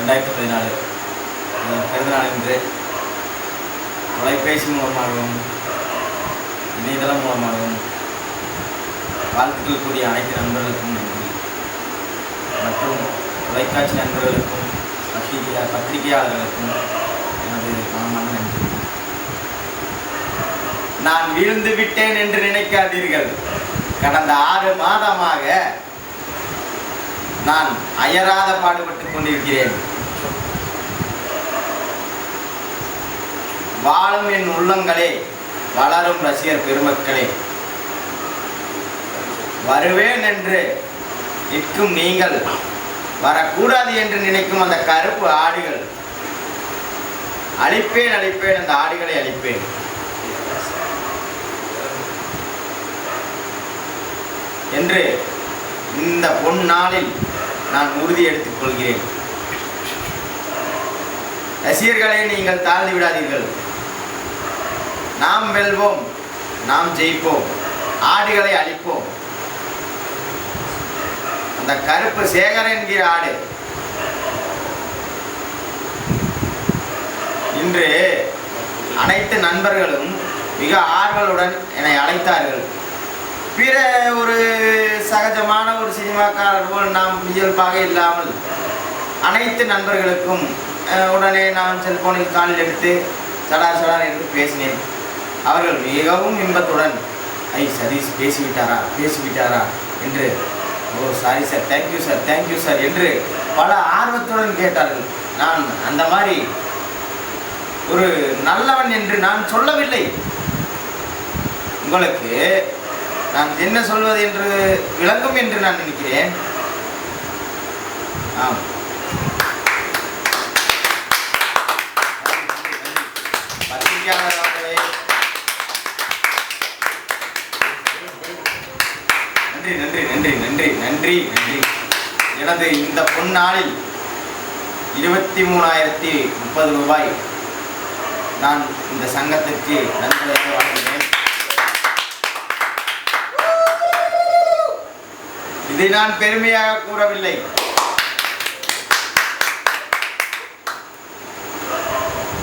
2014 பிறந்தநாள் என்று தொலைபேசி மூலமாகவும் இணையதளம் மூலமாகவும் வாழ்த்துக்கள் கூடிய அனைத்து நண்பர்களுக்கும் நன்றி மற்றும் தொலைக்காட்சி நண்பர்களுக்கும் பத்திரிகையாளர்களுக்கும் எனது மனமான நன்றி. நான் வீழ்ந்து விட்டேன் என்று நினைக்காதீர்கள். கடந்த 6 மாதமாக நான் அயராத பாடுபட்டுக் கொண்டிருக்கிறேன். வாழும் என் உள்ளங்களே, வளரும் ரசிகர் பெருமக்களே, வருவேன் என்று நிற்கும் நீங்கள், வரக்கூடாது என்று நினைக்கும் அந்த கருப்பு ஆடுகள், அழிப்பேன் அந்த ஆடுகளை அழிப்பேன். என்று இந்த பொன்னாளில் நான் உறுதி எடுத்துக் கொள்கிறேன். ரசிகர்களை நீங்கள் தாழ்ந்து விடாதீர்கள். நாம் வெல்வோம், நாம் ஜெயிப்போம், ஆடுகளை அழிப்போம். அந்த கருப்பு சேகர் என்கிற ஆடு இன்று அனைத்து நண்பர்களும் மிக ஆர்வலுடன் என்னை அழைத்தார்கள். பிற ஒரு சகஜமான ஒரு சினிமாக்காரர் போல் நாம் இயல்பாக இல்லாமல் அனைத்து நண்பர்களுக்கும் உடனே நான் செல்போனில் காலில் எடுத்து சடார் என்று பேசினேன். அவர்கள் மிகவும் இன்பத்துடன் சதீஷ் பேசிவிட்டாரா என்று, ஓ சாரி சார், தேங்க்யூ சார் என்று பல ஆர்வத்துடன் கேட்டார்கள். நான் அந்த மாதிரி ஒரு நல்லவன் என்று நான் சொல்லவில்லை. உங்களுக்கு நான் என்ன சொல்வது என்று விளங்கும் என்று நான் நினைக்கிறேன். ஆம், பத்திரிகையாளர் அவர்களே, நன்றி. எனது இந்த பொன்னாளில் 23,030 ரூபாய் நான் இந்த சங்கத்திற்கு நன்றியாக வழங்குகிறேன். இதை நான் பெருமையாக கூறவில்லை.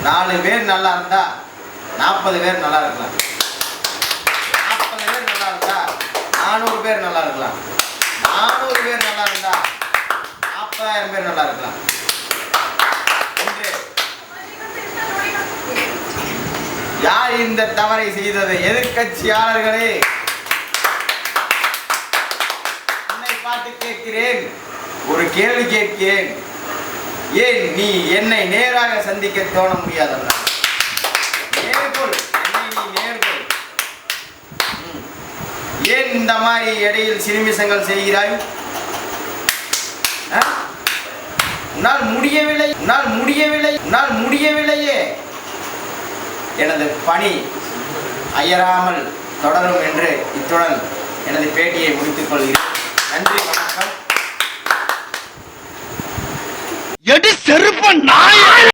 நாலு பேர் நல்லா இருந்தா 40 பேர் நல்லா இருக்கலாம். 40 பேர் நல்லா இருந்தா 400 பேர் நல்லா இருக்கலாம். 400 பேர் நல்லா இருந்தா 40,000 பேர் நல்லா இருக்கலாம். யார் இந்த தவறை செய்தது? எதிர்க்கட்சியாளர்களே, என்னை பார்த்து கேட்கிறேன், ஒரு கேள்வி கேட்கிறேன். ஏன் நீ என்னை நேராக சந்திக்க தோண முடியாதல்ல? நேர்கொள், என்னை நீ நேர்கொள். ஏன் இந்த மாதிரி இடையில் சிறுமிசங்கள் செய்கிறாய்? உன்னால் முடியவில்லையே. எனது பணி அயராமல் தொடரும் என்று இத்துடன் எனது பேட்டியை முடித்துக் கொள்கிறேன். நன்றி, வணக்கம்.